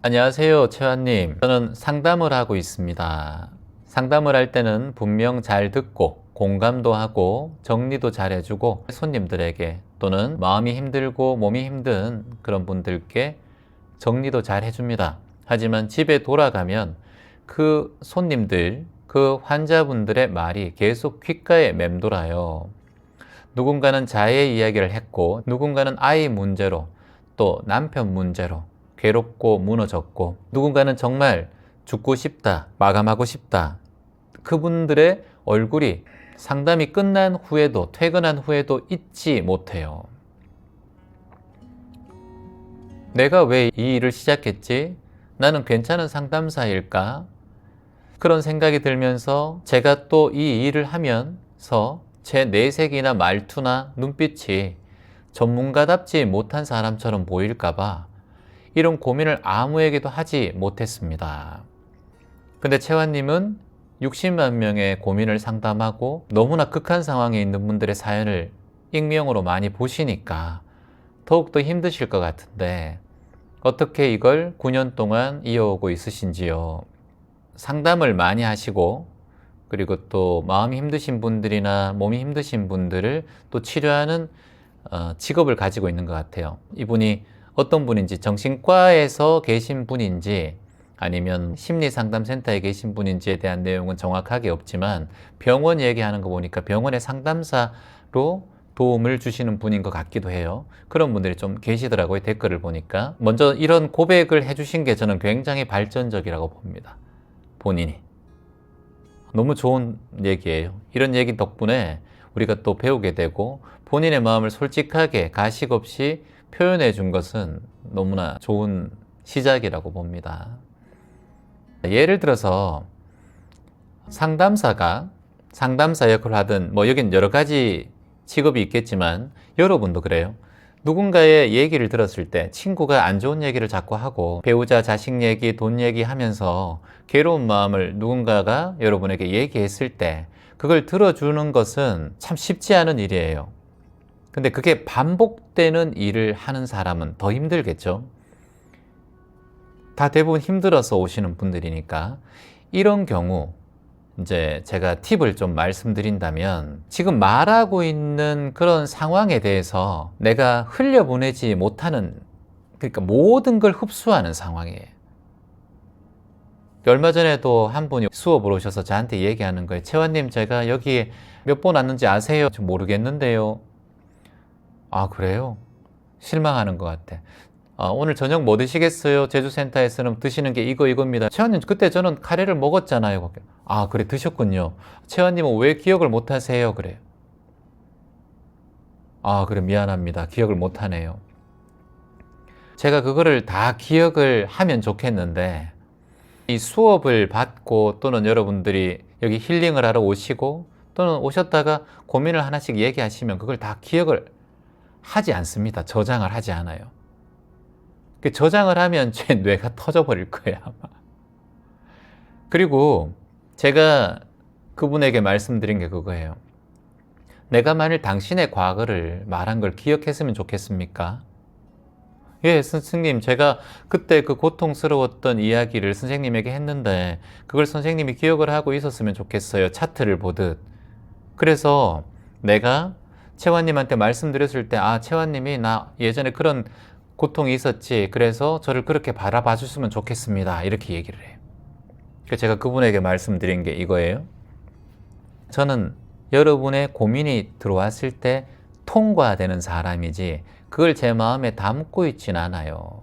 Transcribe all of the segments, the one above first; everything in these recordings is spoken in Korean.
안녕하세요, 최환님. 저는 상담을 하고 있습니다. 상담을 할 때는 분명 잘 듣고 공감도 하고 정리도 잘 해주고 손님들에게 또는 마음이 힘들고 몸이 힘든 그런 분들께 정리도 잘 해줍니다. 하지만 집에 돌아가면 그 손님들, 그 환자분들의 말이 계속 귓가에 맴돌아요. 누군가는 자해 이야기를 했고 누군가는 아이 문제로 또 남편 문제로 괴롭고 무너졌고 누군가는 정말 죽고 싶다, 마감하고 싶다. 그분들의 얼굴이 상담이 끝난 후에도 퇴근한 후에도 잊지 못해요. 내가 왜 이 일을 시작했지? 나는 괜찮은 상담사일까? 그런 생각이 들면서 제가 또 이 일을 하면서 제 내색이나 말투나 눈빛이 전문가답지 못한 사람처럼 보일까봐 이런 고민을 아무에게도 하지 못했습니다. 근데 채환님은 60만 명의 고민을 상담하고 너무나 극한 상황에 있는 분들의 사연을 익명으로 많이 보시니까 더욱더 힘드실 것 같은데 어떻게 이걸 9년 동안 이어오고 있으신지요? 상담을 많이 하시고 그리고 또 마음이 힘드신 분들이나 몸이 힘드신 분들을 또 치료하는 직업을 가지고 있는 것 같아요. 이분이 어떤 분인지, 정신과에서 계신 분인지 아니면 심리상담센터에 계신 분인지에 대한 내용은 정확하게 없지만 병원 얘기하는 거 보니까 병원의 상담사로 도움을 주시는 분인 것 같기도 해요. 그런 분들이 좀 계시더라고요, 댓글을 보니까. 먼저 이런 고백을 해주신 게 저는 굉장히 발전적이라고 봅니다. 본인이. 너무 좋은 얘기예요. 이런 얘기 덕분에 우리가 또 배우게 되고 본인의 마음을 솔직하게 가식 없이 표현해 준 것은 너무나 좋은 시작이라고 봅니다. 예를 들어서 상담사가 상담사 역할을 하든 여긴 여러 가지 직업이 있겠지만 여러분도 그래요. 누군가의 얘기를 들었을 때 친구가 안 좋은 얘기를 자꾸 하고 배우자, 자식 얘기, 돈 얘기 하면서 괴로운 마음을 누군가가 여러분에게 얘기했을 때 그걸 들어주는 것은 참 쉽지 않은 일이에요. 근데 그게 반복되는 일을 하는 사람은 더 힘들겠죠. 다 대부분 힘들어서 오시는 분들이니까 이런 경우 이제 제가 팁을 좀 말씀드린다면 지금 말하고 있는 그런 상황에 대해서 내가 흘려보내지 못하는, 그러니까 모든 걸 흡수하는 상황이에요. 얼마 전에도 한 분이 수업을 오셔서 저한테 얘기하는 거예요. 채환님, 제가 여기에 몇 번 왔는지 아세요? 모르겠는데요. 아, 그래요? 실망하는 것 같아. 오늘 저녁 뭐 드시겠어요? 제주센터에서는 드시는 게 이겁니다. 채환님, 그때 저는 카레를 먹었잖아요. 아, 그래, 드셨군요. 채환님은 왜 기억을 못 하세요? 그래요. 아, 그래, 미안합니다. 기억을 못 하네요. 제가 그거를 다 기억을 하면 좋겠는데, 이 수업을 받고 또는 여러분들이 여기 힐링을 하러 오시고 또는 오셨다가 고민을 하나씩 얘기하시면 그걸 다 기억을 하지 않습니다. 저장을 하지 않아요. 저장을 하면 제 뇌가 터져버릴 거예요, 아마. 그리고 제가 그분에게 말씀드린 게 그거예요. 내가 만일 당신의 과거를 말한 걸 기억했으면 좋겠습니까? 예, 스승님, 제가 그때 그 고통스러웠던 이야기를 선생님에게 했는데 그걸 선생님이 기억을 하고 있었으면 좋겠어요. 차트를 보듯. 그래서 내가 채환님한테 말씀드렸을 때, 아, 채환님이 나 예전에 그런 고통이 있었지. 그래서 저를 그렇게 바라봐 주시면 좋겠습니다. 이렇게 얘기를 해요. 그래서 제가 그분에게 말씀드린 게 이거예요. 저는 여러분의 고민이 들어왔을 때 통과되는 사람이지 그걸 제 마음에 담고 있진 않아요.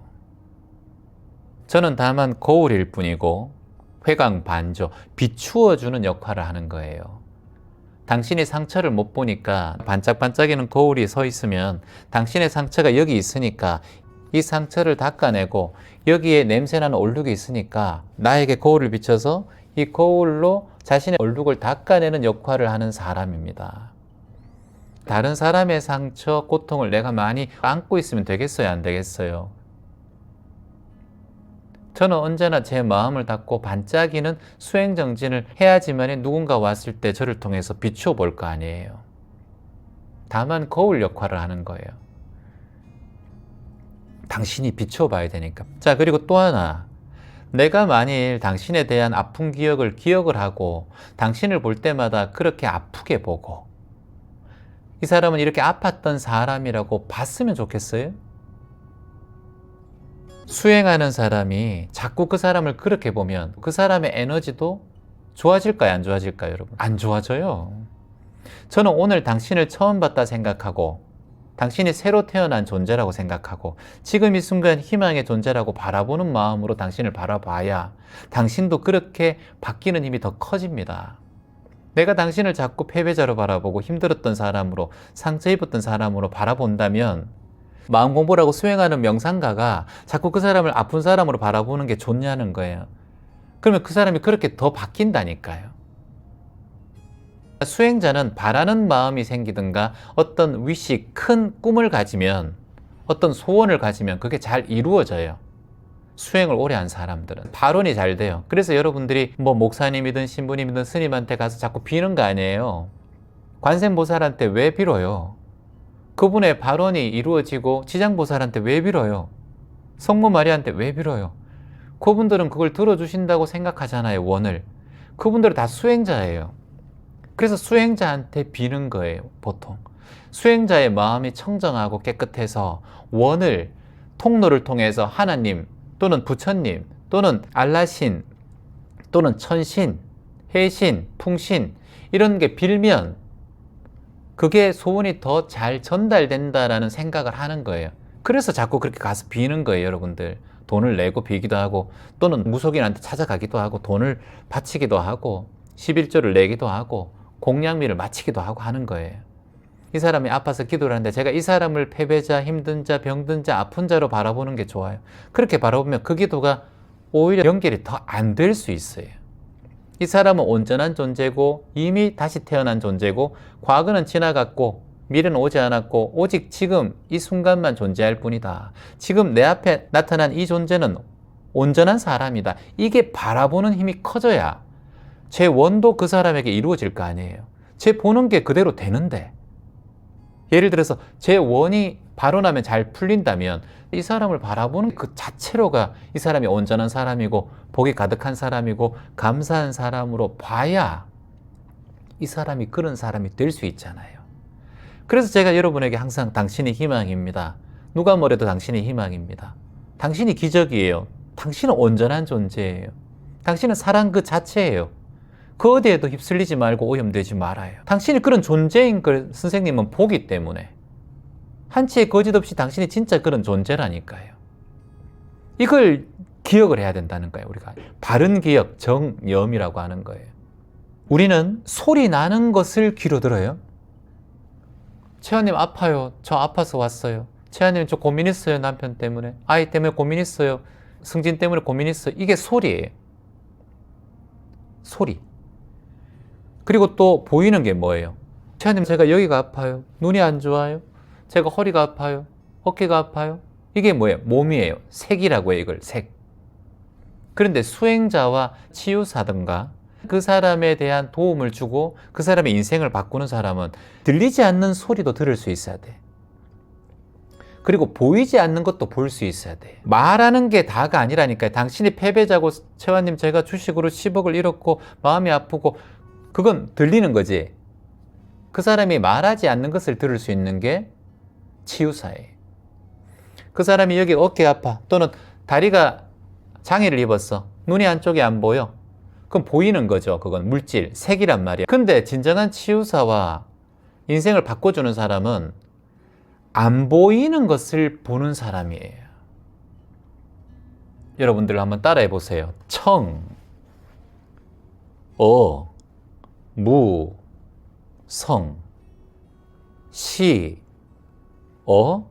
저는 다만 거울일 뿐이고 회광반조, 비추어주는 역할을 하는 거예요. 당신이 상처를 못 보니까 반짝반짝이는 거울이 서 있으면 당신의 상처가 여기 있으니까 이 상처를 닦아내고 여기에 냄새나는 얼룩이 있으니까 나에게 거울을 비춰서 이 거울로 자신의 얼룩을 닦아내는 역할을 하는 사람입니다. 다른 사람의 상처, 고통을 내가 많이 안고 있으면 되겠어요? 안 되겠어요? 저는 언제나 제 마음을 닫고 반짝이는 수행정진을 해야지만 누군가 왔을 때 저를 통해서 비추어 볼 거 아니에요. 다만 거울 역할을 하는 거예요. 당신이 비추어 봐야 되니까. 자, 그리고 또 하나. 내가 만일 당신에 대한 아픈 기억을 하고 당신을 볼 때마다 그렇게 아프게 보고 이 사람은 이렇게 아팠던 사람이라고 봤으면 좋겠어요? 수행하는 사람이 자꾸 그 사람을 그렇게 보면 그 사람의 에너지도 좋아질까요? 안 좋아질까요, 여러분? 안 좋아져요. 저는 오늘 당신을 처음 봤다 생각하고 당신이 새로 태어난 존재라고 생각하고 지금 이 순간 희망의 존재라고 바라보는 마음으로 당신을 바라봐야 당신도 그렇게 바뀌는 힘이 더 커집니다. 내가 당신을 자꾸 패배자로 바라보고 힘들었던 사람으로 상처 입었던 사람으로 바라본다면 마음 공부라고 수행하는 명상가가 자꾸 그 사람을 아픈 사람으로 바라보는 게 좋냐는 거예요. 그러면 그 사람이 그렇게 더 바뀐다니까요. 수행자는 바라는 마음이 생기든가 어떤 위시, 큰 꿈을 가지면 어떤 소원을 가지면 그게 잘 이루어져요. 수행을 오래 한 사람들은 발언이 잘 돼요. 그래서 여러분들이 뭐 목사님이든 신부님이든 스님한테 가서 자꾸 비는 거 아니에요. 관세음보살한테 왜 빌어요? 그분의 발언이 이루어지고 지장보살한테 왜 빌어요? 성모 마리아한테 왜 빌어요? 그분들은 그걸 들어주신다고 생각하잖아요, 원을. 그분들은 다 수행자예요. 그래서 수행자한테 비는 거예요, 보통. 수행자의 마음이 청정하고 깨끗해서 원을, 통로를 통해서 하나님 또는 부처님 또는 알라신 또는 천신, 해신, 풍신 이런 게 빌면 그게 소원이 더 잘 전달된다라는 생각을 하는 거예요. 그래서 자꾸 그렇게 가서 비는 거예요, 여러분들. 돈을 내고 비기도 하고 또는 무속인한테 찾아가기도 하고 돈을 바치기도 하고 11조를 내기도 하고 공양미를 마치기도 하고 하는 거예요. 이 사람이 아파서 기도를 하는데 제가 이 사람을 패배자, 힘든 자, 병든 자, 아픈 자로 바라보는 게 좋아요. 그렇게 바라보면 그 기도가 오히려 연결이 더 안 될 수 있어요. 이 사람은 온전한 존재고 이미 다시 태어난 존재고 과거는 지나갔고 미래는 오지 않았고 오직 지금 이 순간만 존재할 뿐이다. 지금 내 앞에 나타난 이 존재는 온전한 사람이다. 이게 바라보는 힘이 커져야 제 원도 그 사람에게 이루어질 거 아니에요. 제 보는 게 그대로 되는데 예를 들어서 제 원이 발언하면 잘 풀린다면 이 사람을 바라보는 그 자체로가 이 사람이 온전한 사람이고 복이 가득한 사람이고 감사한 사람으로 봐야 이 사람이 그런 사람이 될 수 있잖아요. 그래서 제가 여러분에게 항상 당신이 희망입니다. 누가 뭐래도 당신이 희망입니다. 당신이 기적이에요. 당신은 온전한 존재예요. 당신은 사랑 그 자체예요. 그 어디에도 휩쓸리지 말고 오염되지 말아요. 당신이 그런 존재인 걸 선생님은 보기 때문에 한치의 거짓 없이 당신이 진짜 그런 존재라니까요. 이걸 기억을 해야 된다는 거예요. 우리가 바른 기억, 정념이라고 하는 거예요. 우리는 소리 나는 것을 귀로 들어요. 채아님 아파요. 저 아파서 왔어요. 채아님 저 고민했어요. 남편 때문에. 아이 때문에 고민했어요. 승진 때문에 고민했어요. 이게 소리예요. 소리. 그리고 또 보이는 게 뭐예요? 채아님 제가 여기가 아파요. 눈이 안 좋아요. 제가 허리가 아파요. 어깨가 아파요. 이게 뭐예요? 몸이에요. 색이라고 해요. 이걸 색. 그런데 수행자와 치유사든가 그 사람에 대한 도움을 주고 그 사람의 인생을 바꾸는 사람은 들리지 않는 소리도 들을 수 있어야 돼. 그리고 보이지 않는 것도 볼 수 있어야 돼. 말하는 게 다가 아니라니까요. 당신이 패배자고 채화님 제가 주식으로 10억을 잃었고 마음이 아프고 그건 들리는 거지. 그 사람이 말하지 않는 것을 들을 수 있는 게 치유사예요. 그 사람이 여기 어깨 아파 또는 다리가 장애를 입었어. 눈이 한쪽이 안 보여. 그럼 보이는 거죠. 그건 물질, 색이란 말이야. 근데 진정한 치유사와 인생을 바꿔주는 사람은 안 보이는 것을 보는 사람이에요. 여러분들 한번 따라해 보세요. 청, 어, 무, 성, 시, 어,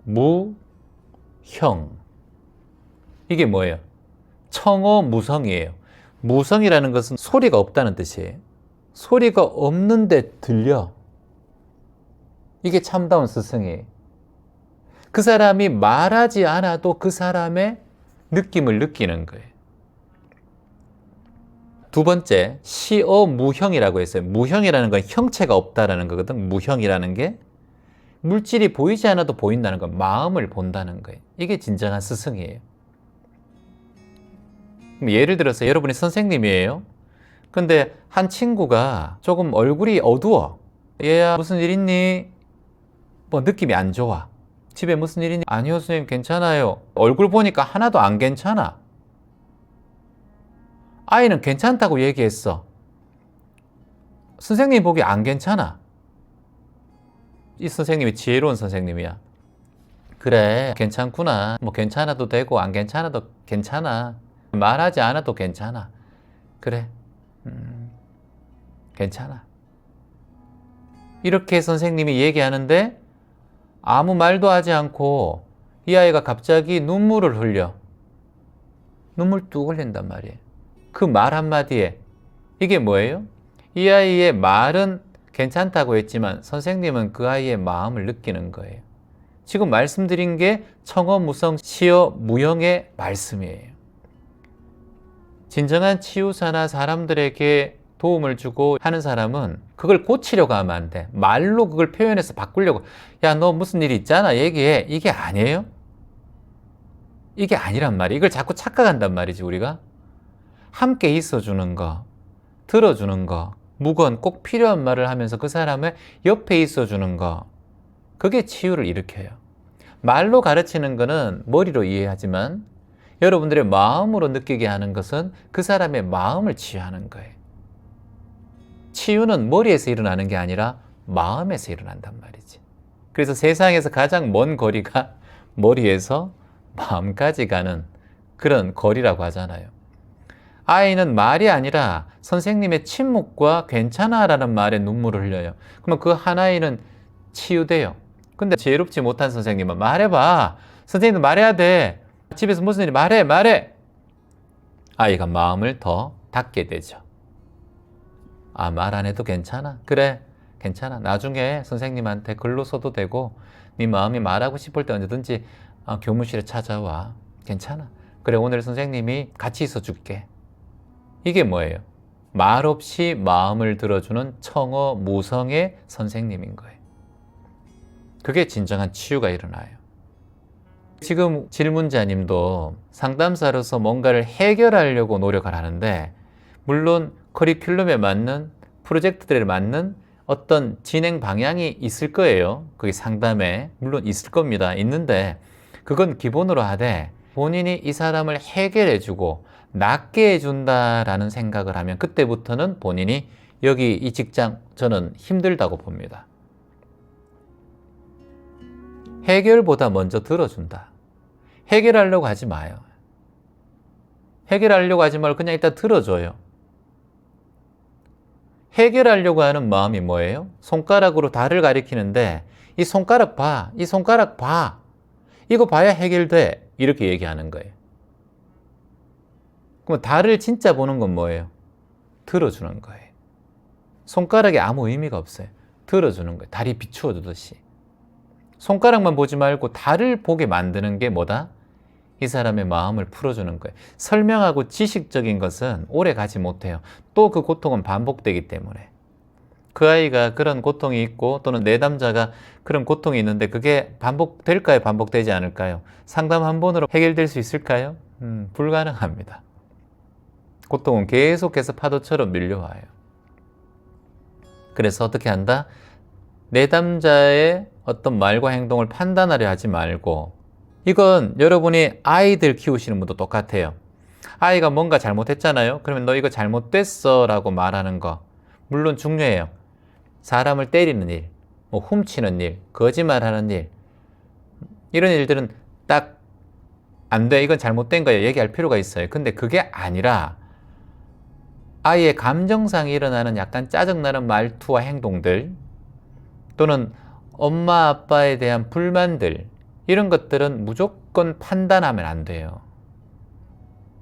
무, 형. 이게 뭐예요? 청어 무성이에요. 무성이라는 것은 소리가 없다는 뜻이에요. 소리가 없는데 들려. 이게 참다운 스승이에요. 그 사람이 말하지 않아도 그 사람의 느낌을 느끼는 거예요. 두 번째, 시어무형이라고 했어요. 무형이라는 건 형체가 없다라는 거거든. 무형이라는 게 물질이 보이지 않아도 보인다는 건 마음을 본다는 거예요. 이게 진정한 스승이에요. 예를 들어서 여러분이 선생님이에요. 근데 한 친구가 조금 얼굴이 어두워. 얘야 무슨 일 있니? 뭐 느낌이 안 좋아. 집에 무슨 일 있니? 아니요 선생님 괜찮아요. 얼굴 보니까 하나도 안 괜찮아. 아이는 괜찮다고 얘기했어. 선생님이 보기 안 괜찮아. 이 선생님이 지혜로운 선생님이야. 그래 괜찮구나. 뭐 괜찮아도 되고 안 괜찮아도 괜찮아. 말하지 않아도 괜찮아. 그래 괜찮아. 이렇게 선생님이 얘기하는데 아무 말도 하지 않고 이 아이가 갑자기 눈물을 흘려. 눈물 뚝 흘린단 말이에요. 그 말 한마디에 이게 뭐예요? 이 아이의 말은 괜찮다고 했지만 선생님은 그 아이의 마음을 느끼는 거예요. 지금 말씀드린 게 청어무성 시어무형의 말씀이에요. 진정한 치유사나 사람들에게 도움을 주고 하는 사람은 그걸 고치려고 하면 안 돼. 말로 그걸 표현해서 바꾸려고. 야, 너 무슨 일 있잖아. 얘기해. 이게 아니에요? 이게 아니란 말이에요. 이걸 자꾸 착각한단 말이지, 우리가. 함께 있어주는 거, 들어주는 거, 묵은 꼭 필요한 말을 하면서 그 사람의 옆에 있어주는 거. 그게 치유를 일으켜요. 말로 가르치는 거는 머리로 이해하지만 여러분들의 마음으로 느끼게 하는 것은 그 사람의 마음을 치유하는 거예요. 치유는 머리에서 일어나는 게 아니라 마음에서 일어난단 말이지. 그래서 세상에서 가장 먼 거리가 머리에서 마음까지 가는 그런 거리라고 하잖아요. 아이는 말이 아니라 선생님의 침묵과 괜찮아라는 말에 눈물을 흘려요. 그러면 그 한 아이는 치유돼요. 근데 지혜롭지 못한 선생님은 말해봐. 선생님도 말해야 돼. 집에서 무슨 일이 말해. 아이가 마음을 더 닫게 되죠. 아, 말 안 해도 괜찮아. 그래, 괜찮아. 나중에 선생님한테 글로 써도 되고 네 마음이 말하고 싶을 때 언제든지 교무실에 찾아와. 괜찮아. 그래, 오늘 선생님이 같이 있어 줄게. 이게 뭐예요? 말 없이 마음을 들어주는 청어 무성의 선생님인 거예요. 그게 진정한 치유가 일어나요. 지금 질문자님도 상담사로서 뭔가를 해결하려고 노력을 하는데 물론 커리큘럼에 맞는 프로젝트들에 맞는 어떤 진행 방향이 있을 거예요. 그게 상담에 물론 있을 겁니다. 있는데 그건 기본으로 하되 본인이 이 사람을 해결해주고 낫게 해준다라는 생각을 하면 그때부터는 본인이 여기 이 직장 저는 힘들다고 봅니다. 해결보다 먼저 들어준다. 해결하려고 하지 마요. 해결하려고 하지 말고 그냥 일단 들어줘요. 해결하려고 하는 마음이 뭐예요? 손가락으로 달을 가리키는데 이 손가락 봐. 이 손가락 봐. 이거 봐야 해결돼. 이렇게 얘기하는 거예요. 그럼 달을 진짜 보는 건 뭐예요? 들어주는 거예요. 손가락에 아무 의미가 없어요. 들어주는 거예요. 달이 비추어 주듯이. 손가락만 보지 말고 달을 보게 만드는 게 뭐다? 이 사람의 마음을 풀어주는 거예요. 설명하고 지식적인 것은 오래 가지 못해요. 또 그 고통은 반복되기 때문에. 그 아이가 그런 고통이 있고 또는 내담자가 그런 고통이 있는데 그게 반복될까요? 반복되지 않을까요? 상담 한 번으로 해결될 수 있을까요? 불가능합니다. 고통은 계속해서 파도처럼 밀려와요. 그래서 어떻게 한다? 내담자의 어떤 말과 행동을 판단하려 하지 말고 이건 여러분이 아이들 키우시는 분도 똑같아요. 아이가 뭔가 잘못했잖아요. 그러면 너 이거 잘못됐어 라고 말하는 거 물론 중요해요. 사람을 때리는 일, 뭐 훔치는 일, 거짓말하는 일 이런 일들은 딱 안 돼. 이건 잘못된 거예요. 얘기할 필요가 있어요. 근데 그게 아니라 아이의 감정상에 일어나는 약간 짜증나는 말투와 행동들 또는 엄마 아빠에 대한 불만들 이런 것들은 무조건 판단하면 안 돼요.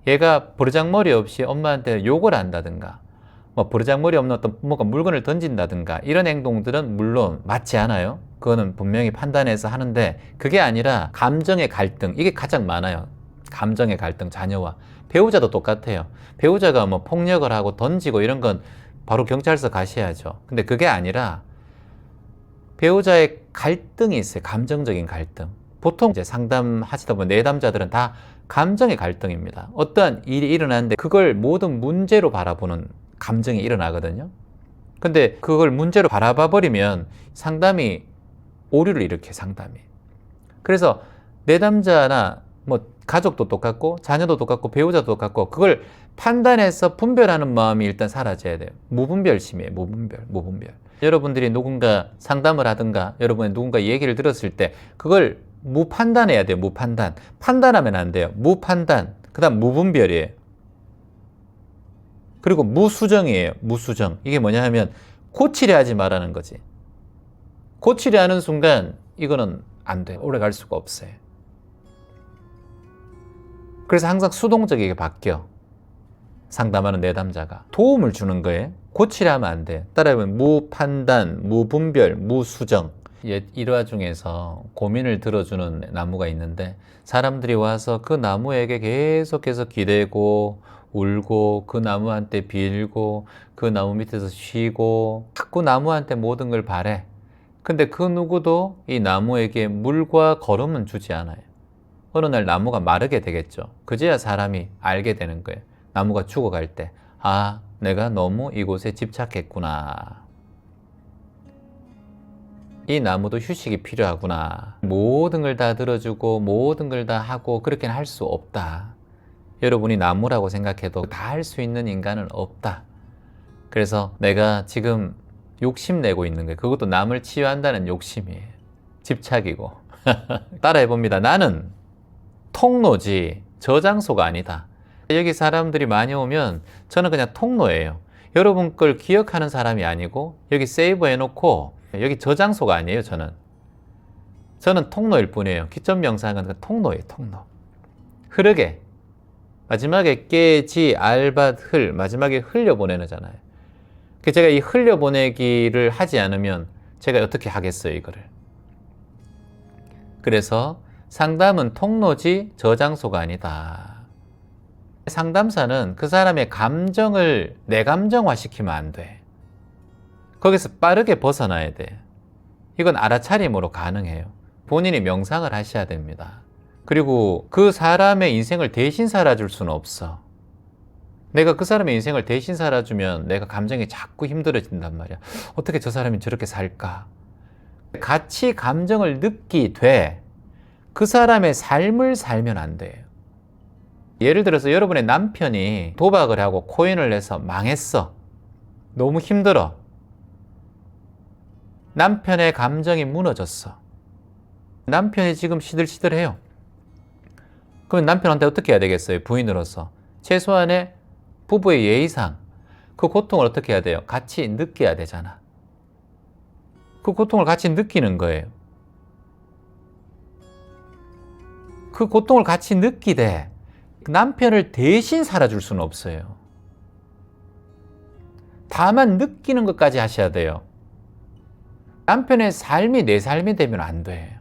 얘가 버르장머리 없이 엄마한테 욕을 한다든가 뭐 버르장머리 없는 어떤 뭔가 물건을 던진다든가 이런 행동들은 물론 맞지 않아요. 그거는 분명히 판단해서 하는데 그게 아니라 감정의 갈등 이게 가장 많아요. 감정의 갈등 자녀와 배우자도 똑같아요. 배우자가 뭐 폭력을 하고 던지고 이런 건 바로 경찰서 가셔야죠. 근데 그게 아니라 배우자의 갈등이 있어요. 감정적인 갈등. 보통 이제 상담하시다 보면 내담자들은 다 감정의 갈등입니다. 어떠한 일이 일어나는데 그걸 모든 문제로 바라보는 감정이 일어나거든요. 근데 그걸 문제로 바라봐 버리면 상담이 오류를 일으켜, 상담이. 그래서 내담자나 뭐 가족도 똑같고 자녀도 똑같고 배우자도 똑같고 그걸 판단해서 분별하는 마음이 일단 사라져야 돼요. 무분별심이에요. 무분별. 여러분들이 누군가 상담을 하든가 여러분이 누군가 얘기를 들었을 때 그걸 무판단해야 돼요. 무판단. 판단하면 안 돼요. 무판단. 그 다음 무분별이에요. 그리고 무수정이에요. 무수정. 이게 뭐냐 하면 고치려 하지 말라는 거지. 고치려 하는 순간 이거는 안 돼. 오래 갈 수가 없어요. 그래서 항상 수동적이게 바뀌어. 상담하는 내담자가. 도움을 주는 거예요. 고치려 하면 안 돼. 따라하면 무판단, 무분별, 무수정. 일화 중에서 고민을 들어주는 나무가 있는데 사람들이 와서 그 나무에게 계속해서 기대고 울고 그 나무한테 빌고 그 나무 밑에서 쉬고 자꾸 나무한테 모든 걸 바래. 근데 그 누구도 이 나무에게 물과 거름은 주지 않아요. 어느 날 나무가 마르게 되겠죠. 그제야 사람이 알게 되는 거예요. 나무가 죽어갈 때, 아, 내가 너무 이곳에 집착했구나. 이 나무도 휴식이 필요하구나. 모든 걸 다 들어주고 모든 걸 다 하고 그렇게는 할 수 없다. 여러분이 나무라고 생각해도 다 할 수 있는 인간은 없다. 그래서 내가 지금 욕심내고 있는 거예요. 그것도 남을 치유한다는 욕심이에요. 집착이고. 따라해봅니다. 나는 통로지 저장소가 아니다. 여기 사람들이 많이 오면 저는 그냥 통로예요. 여러분 걸 기억하는 사람이 아니고 여기 세이브 해놓고 여기 저장소가 아니에요. 저는 통로일 뿐이에요. 기점 명상은 통로예요. 통로. 흐르게 마지막에 깨지 알밭 흘 마지막에 흘려보내잖아요. 제가 이 흘려보내기를 하지 않으면 제가 어떻게 하겠어요, 이거를. 그래서 상담은 통로지 저장소가 아니다. 상담사는 그 사람의 감정을 내 감정화 시키면 안 돼. 거기서 빠르게 벗어나야 돼. 이건 알아차림으로 가능해요. 본인이 명상을 하셔야 됩니다. 그리고 그 사람의 인생을 대신 살아줄 수는 없어. 내가 그 사람의 인생을 대신 살아주면 내가 감정이 자꾸 힘들어진단 말이야. 어떻게 저 사람이 저렇게 살까? 같이 감정을 느끼되 그 사람의 삶을 살면 안 돼요. 예를 들어서 여러분의 남편이 도박을 하고 코인을 내서 망했어. 너무 힘들어. 남편의 감정이 무너졌어. 남편이 지금 시들시들해요. 그럼 남편한테 어떻게 해야 되겠어요? 부인으로서. 최소한의 부부의 예의상 그 고통을 어떻게 해야 돼요? 같이 느껴야 되잖아. 그 고통을 같이 느끼는 거예요. 그 고통을 같이 느끼되 남편을 대신 살아줄 수는 없어요. 다만 느끼는 것까지 하셔야 돼요. 남편의 삶이 내 삶이 되면 안 돼요.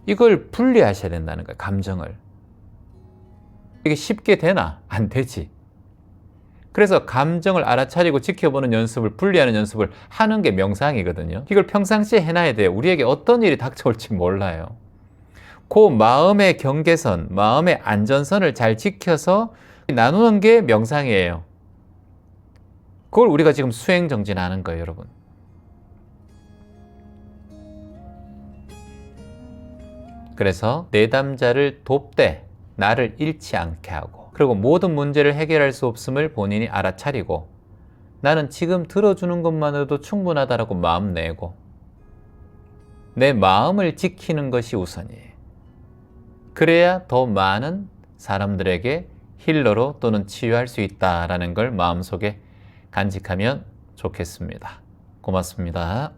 이걸 분리하셔야 된다는 거예요. 감정을. 이게 쉽게 되나? 안 되지. 그래서 감정을 알아차리고 지켜보는 연습을, 분리하는 연습을 하는 게 명상이거든요. 이걸 평상시에 해놔야 돼요. 우리에게 어떤 일이 닥쳐올지 몰라요. 그 마음의 경계선, 마음의 안전선을 잘 지켜서 나누는 게 명상이에요. 그걸 우리가 지금 수행정진하는 거예요, 여러분. 그래서 내담자를 돕되 나를 잃지 않게 하고, 그리고 모든 문제를 해결할 수 없음을 본인이 알아차리고, 나는 지금 들어주는 것만으로도 충분하다라고 마음 내고, 내 마음을 지키는 것이 우선이에요. 그래야 더 많은 사람들에게 힐러로 또는 치유할 수 있다라는 걸 마음속에 간직하면 좋겠습니다. 고맙습니다.